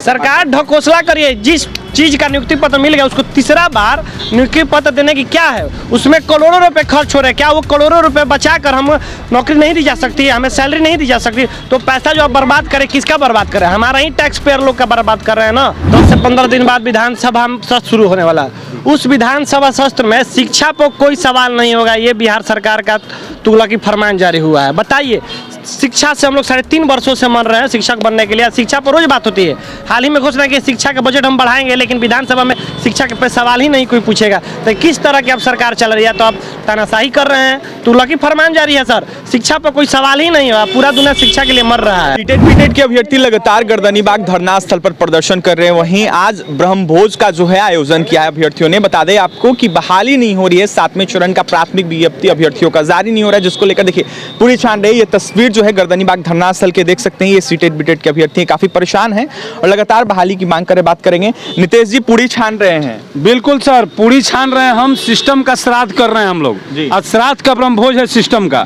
सरकार ढकोसला करिए। जिस चीज का नियुक्ति पत्र मिल गया उसको तीसरा बार नियुक्ति पत्र देने की क्या है? उसमें करोड़ों रुपए खर्च हो रहे हैं। क्या वो करोड़ों रुपए बचाकर हम नौकरी नहीं दी जा सकती, हमें सैलरी नहीं दी जा सकती? तो पैसा जो आप बर्बाद करें, किसका बर्बाद करें? हमारा ही टैक्स पेयर लोग का बर्बाद कर रहे हैं ना। 10 से 15 दिन बाद विधानसभा सत्र शुरू होने वाला है। उस विधानसभा सत्र में शिक्षा पर कोई सवाल नहीं होगा। ये बिहार सरकार का तुगलकी फरमान जारी हुआ है। बताइए, शिक्षा से हम लोग 3.5 वर्षों से मर रहे हैं शिक्षक बनने के लिए। शिक्षा पर रोज बात होती है। हाल ही में घोषणा की शिक्षा का बजट हम बढ़ाएंगे, लेकिन विधानसभा में शिक्षा के पे सवाल ही नहीं कोई पूछेगा। तो किस तरह की अब सरकार चल रही है? तो आप तानाशाही कर रहे हैं, तुगलकी फरमान जारी है सर। शिक्षा पर कोई सवाल ही नहीं है। पूरा दुनिया शिक्षा के लिए मर रहा है। बीटेड के अभ्यर्थी लगातार गर्दनीबाग धरना स्थल पर प्रदर्शन कर रहे हैं। वहीं आज ब्रह्मभोज का जो है आयोजन किया है अभ्यर्थियों ने। बता दें आपको कि बहाली नहीं हो रही है। 7वें चरण का प्राथमिक विज्ञप्ति अभ्यर्थियों का जारी नहीं हो रहा है, जिसको लेकर देखिए पूरी छान रही। ये तस्वीर जो है गर्दनीबाग धरना स्थल के देख सकते हैं। ये सीटेड बीटेड के अभ्यर्थी काफी परेशान हैं और लगातार बहाली की मांग कर बात करेंगे। नितेश जी, पूरी छान रहे हैं? बिल्कुल सर, पूरी छान रहे हैं। हम सिस्टम का श्राद्ध कर रहे हैं हम लोग। आज श्राद्ध का ब्रह्मभोज है सिस्टम का,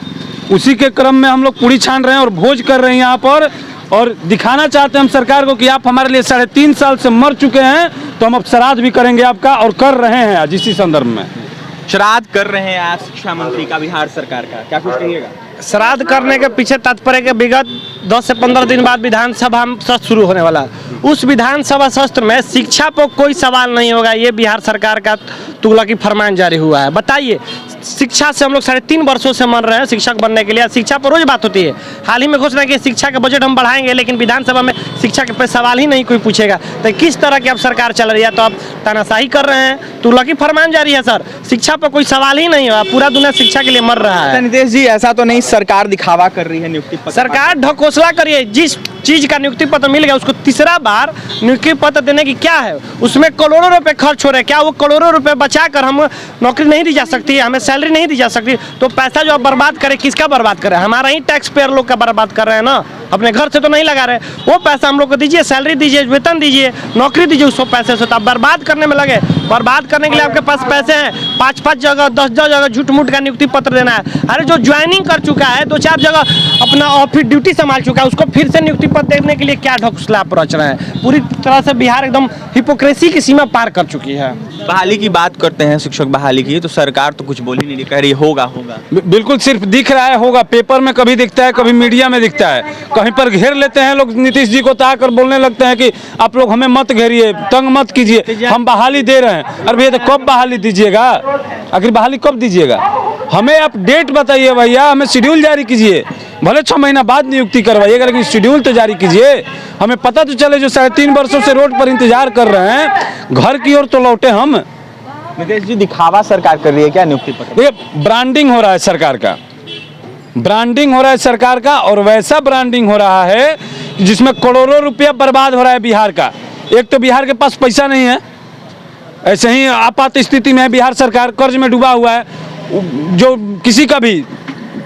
उसी के क्रम में हम लोग पूरी छान रहे हैं और भोज कर रहे हैं यहाँ पर। और दिखाना चाहते हैं हम सरकार को कि आप हमारे लिए 3.5 साल से मर चुके हैं, तो हम अब श्राद्ध भी करेंगे आपका, और कर रहे हैं आज इसी संदर्भ में। श्राद्ध कर रहे हैं आज शिक्षा मंत्री का बिहार सरकार का, क्या कुछ कहिएगा? श्राद्ध करने के पीछे तात्पर्य के विगत 10 से 15 दिन बाद विधानसभा सत्र शुरू होने वाला है। उस विधानसभा सत्र में शिक्षा पर कोई सवाल नहीं होगा। ये बिहार सरकार का तुगलकी फरमान जारी हुआ है। बताइए, शिक्षा से हम लोग 3.5 वर्षों से मर रहे हैं शिक्षक बनने के लिए। शिक्षा पर रोज बात होती है। हाल ही में घोषणा की शिक्षा का बजट हम बढ़ाएंगे, लेकिन विधानसभा में शिक्षा के पे सवाल ही नहीं कोई पूछेगा। तो किस तरह की अब सरकार चल रही है? तो आप तानाशाही कर रहे हैं, तुगलकी फरमान जारी है सर। शिक्षा पर कोई सवाल ही नहीं है। पूरा दुनिया शिक्षा के लिए मर रहा है। नितेश जी, ऐसा तो नहीं सरकार दिखावा कर रही है नियुक्ति पत्र? सरकार ढकोसला करिए। जिस चीज का नियुक्ति पत्र मिल गया उसको तीसरा बार नियुक्ति पत्र देने की क्या है? उसमें करोड़ों रुपए खर्च हो रहे हैं। क्या वो करोड़ों रुपए बचाकर हम नौकरी नहीं दी जा सकती, हमें सैलरी नहीं दी जा सकती? तो पैसा जो आप बर्बाद करें, किसका बर्बाद करें? हमारा ही टैक्स पेयर लोग का बर्बाद कर रहे हैं ना। अपने घर से तो नहीं लगा रहे। वो पैसा हम लोग को दीजिए, सैलरी दीजिए, वेतन दीजिए, नौकरी दीजिए। उस पैसे से तो आप बर्बाद करने में लगे। बर्बाद करने के लिए आपके पास पैसे हैं। 5-5 जगह 10 जगह झूठ मूठ का नियुक्ति पत्र देना है। अरे जो ज्वाइनिंग कर चुका है, 2-4 जगह अपना ऑफिस ड्यूटी संभाल चुका है, उसको फिर से नियुक्ति पत्र देने के लिए क्या ढकोसला आप रच रहे हैं? पूरी तरह से बिहार एकदम हिपोक्रेसी की सीमा पार कर चुकी है। बहाली की बात करते हैं, शिक्षक बहाली की, तो सरकार तो कुछ बोल ही नहीं, कह रही होगा। बिल्कुल सिर्फ दिख रहा है होगा, पेपर में कभी दिखता है, कभी मीडिया में दिखता है। कहीं पर घेर लेते हैं लोग नीतीश जी को, ताकर बोलने लगते हैं कि आप लोग हमें मत घेरिए, तंग मत कीजिए, हम बहाली दे रहे हैं। अरे भैया, तो कब बहाली दीजिएगा? आखिर बहाली कब दीजिएगा? हमें आप डेट बताइए भैया, हमें शेड्यूल जारी कीजिए। भले 6 महीना बाद नियुक्ति करवाइएगा, लेकिन शेड्यूल तो जारी कीजिए। हमें पता तो चले। जो 3.5 वर्षों से रोड पर इंतजार कर रहे हैं, घर की ओर तो लौटे हम। नितेश जी, दिखावा सरकार कर रही है क्या नियुक्ति पत्र? ये ब्रांडिंग हो रहा है सरकार का, ब्रांडिंग हो रहा है सरकार का, और वैसा ब्रांडिंग हो रहा है जिसमें करोड़ों रुपया बर्बाद हो रहा है बिहार का। एक तो बिहार के पास पैसा नहीं है, ऐसे ही आपात स्थिति में है बिहार सरकार, कर्ज में डूबा हुआ है। जो किसी का भी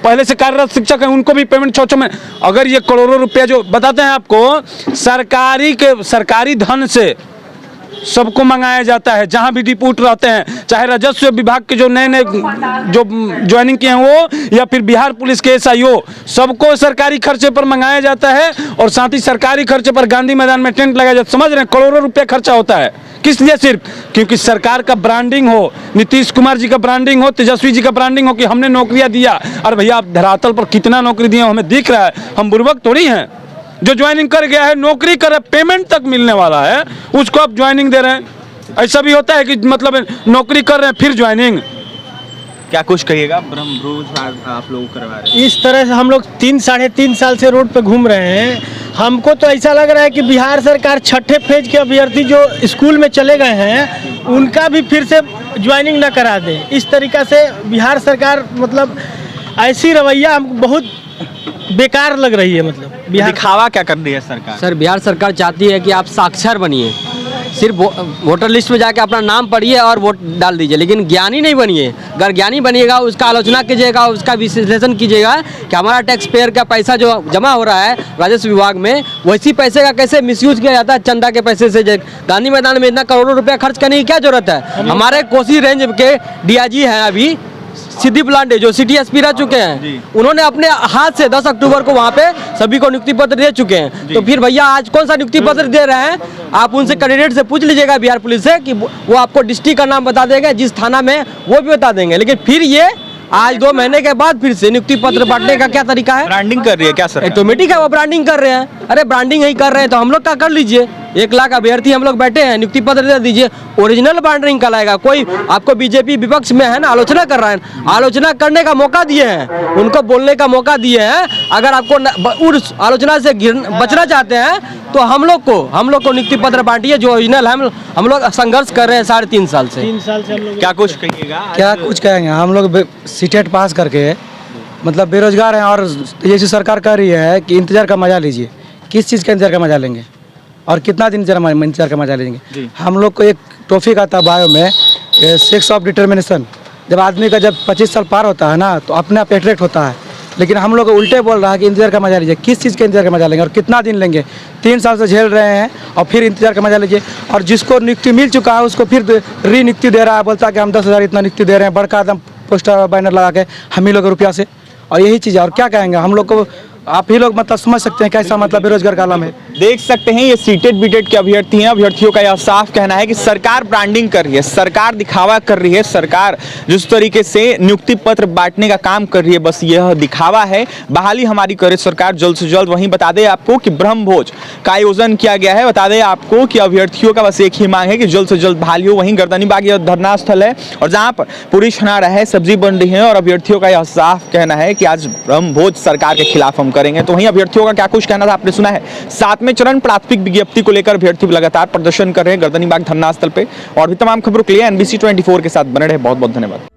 पहले से कार्यरत शिक्षक है, उनको भी पेमेंट 6 में। अगर ये करोड़ों रुपया जो बताते हैं आपको, सरकारी धन से सबको मंगाया जाता है। जहां भी डिप्यूट रहते हैं, चाहे राजस्व विभाग के जो नए जो ज्वाइनिंग किए हैं वो, या फिर बिहार पुलिस के SIO, सबको सरकारी खर्चे पर मंगाया जाता है। और साथ ही सरकारी खर्चे पर गांधी मैदान में टेंट लगाया जाता है। समझ रहे हैं? करोड़ों रुपया खर्चा होता है। किस लिए? सिर्फ क्योंकि सरकार का ब्रांडिंग हो, नीतीश कुमार जी का ब्रांडिंग हो, तेजस्वी जी का ब्रांडिंग हो कि हमने नौकरियां दिया। अरे भैया, आप धरातल पर कितना नौकरी दिए हमें दिख रहा है। हम बुर्बक थोड़ी हैं। जो ज्वाइनिंग कर गया है, नौकरी कर, पेमेंट तक मिलने वाला है, उसको आप ज्वाइनिंग दे रहे हैं। ऐसा भी होता है कि मतलब नौकरी कर रहे हैं फिर ज्वाइनिंग। क्या कुछ कहिएगा? ब्रह्मभोज आप लोग करवा रहे हैं, इस तरह से हम लोग 3-3.5 साल से रोड पे घूम रहे हैं। हमको तो ऐसा लग रहा है कि बिहार सरकार 6ठे फेज के अभ्यर्थी जो स्कूल में चले गए हैं, उनका भी फिर से ज्वाइनिंग ना करा दे। इस तरीक़ा से बिहार सरकार, मतलब ऐसी रवैया हमको बहुत बेकार लग रही है। मतलब बिहार दिखावा क्या कर रही है सरकार? सर, बिहार सरकार चाहती है कि आप साक्षर बनिए, सिर्फ वोटर लिस्ट में जाके अपना नाम पढ़िए और वोट डाल दीजिए, लेकिन ज्ञानी नहीं बनिए। अगर ज्ञानी बनिएगा, उसका आलोचना कीजिएगा, उसका विश्लेषण कीजिएगा कि हमारा टैक्स पेयर का पैसा जो जमा हो रहा है राजस्व विभाग में, वैसी पैसे का कैसे मिसयूज किया जाता है चंदा के पैसे से। गांधी मैदान में इतना करोड़ों रुपया खर्च करने की क्या जरूरत है? हमारे कोसी रेंज के DIG हैं अभी, सिद्धि पांडे जो सिटी एसपी रह चुके हैं, उन्होंने अपने हाथ से 10 अक्टूबर को वहाँ पे सभी को नियुक्ति पत्र दे चुके हैं। तो फिर भैया आज कौन सा नियुक्ति पत्र दे रहे हैं? आप उनसे कैंडिडेट से पूछ लीजिएगा बिहार पुलिस से कि वो आपको डिस्ट्रिक्ट का नाम बता देंगे, जिस थाना में वो भी बता देंगे। लेकिन फिर ये आज 2 महीने के बाद फिर से नियुक्ति पत्र बांटने का क्या तरीका है? ब्रांडिंग कर रही है क्या सर? ऑटोमेटिक है, वो ब्रांडिंग कर रहे हैं। अरे ब्रांडिंग ही कर रहे हैं तो हम लोग का कर लीजिए। 1 लाख अभ्यर्थी हम लोग बैठे हैं, नियुक्ति पत्र दे दीजिए। ओरिजिनल ब्रांडिंग कहलाएगा। कोई आपको बीजेपी विपक्ष में है ना, आलोचना कर रहा है, आलोचना करने का मौका दिए हैं, उनको बोलने का मौका दिए हैं। अगर आपको उस आलोचना से बचना चाहते हैं तो हम लोग को नियुक्ति पत्र बांटिए जो ओरिजिनल है। हम लोग संघर्ष कर रहे हैं 3.5 साल से। 3 साल से हम लोग क्या कुछ कहिएगा? क्या कुछ कहेंगे? हम लोग सीटेट पास करके मतलब बेरोजगार हैं और जैसी सरकार कह रही है कि इंतजार का मजा लीजिए। किस चीज़ का इंतजार का मजा लेंगे और कितना दिन इंतजार का मजा लेंगे? हम लोग को एक टॉपिक आता है बायो में, सेक्स ऑफ डिटर्मिनेशन। जब आदमी का जब 25 साल पार होता है ना तो अपने आप एट्रैक्ट होता है। लेकिन हम लोग उल्टे बोल रहा है कि इंतजार का मजा लीजिए। किस चीज़ का इंतजार का मजा लेंगे और कितना दिन लेंगे? 3 साल से झेल रहे हैं और फिर इंतजार का मजा लीजिए। और जिसको नियुक्ति मिल चुका है उसको फिर री नियुक्ति दे रहा है, बोलता है कि हम 10,000 इतना नियुक्ति दे रहे हैं, बड़का एकदम पोस्टर बैनर लगा के हम ही लोग रुपया से। और यही चीज़ है। और क्या कहेंगे हम लोग को? आप ही लोग मतलब समझ सकते हैं कैसा मतलब बेरोजगार का आलम है। देख सकते हैं ये सीटेड बीटेड के अभ्यर्थी हैं। अभ्यर्थियों का यह साफ कहना है कि सरकार ब्रांडिंग कर रही है, सरकार दिखावा कर रही है, सरकार जिस तरीके से नियुक्ति पत्र बांटने का काम कर रही है बस यह दिखावा है। बहाली हमारी करे सरकार जल्द से जल्द। वहीं बता दें आपको कि ब्रह्मभोज का आयोजन किया गया है। बता दें आपको कि अभ्यर्थियों का बस एक ही मांग है कि जल्द से जल्द बहाली हो। वहीं गर्दनीबाग यह धरना स्थल है और जहां पर पूरी छना रहा है, सब्जी बन रही है और अभ्यर्थियों का यह साफ कहना है कि आज ब्रह्मभोज सरकार के खिलाफ हम करेंगे। तो वहीं अभ्यर्थियों का क्या कुछ कहना था आपने सुना है। 7वें चरण प्राथमिक विज्ञप्ति को लेकर अभ्यर्थी लगातार प्रदर्शन कर रहे हैं गर्दनीबाग धरना स्थल पे। और भी तमाम खबरों के लिए NBC 24 के साथ बने रहे। बहुत बहुत धन्यवाद।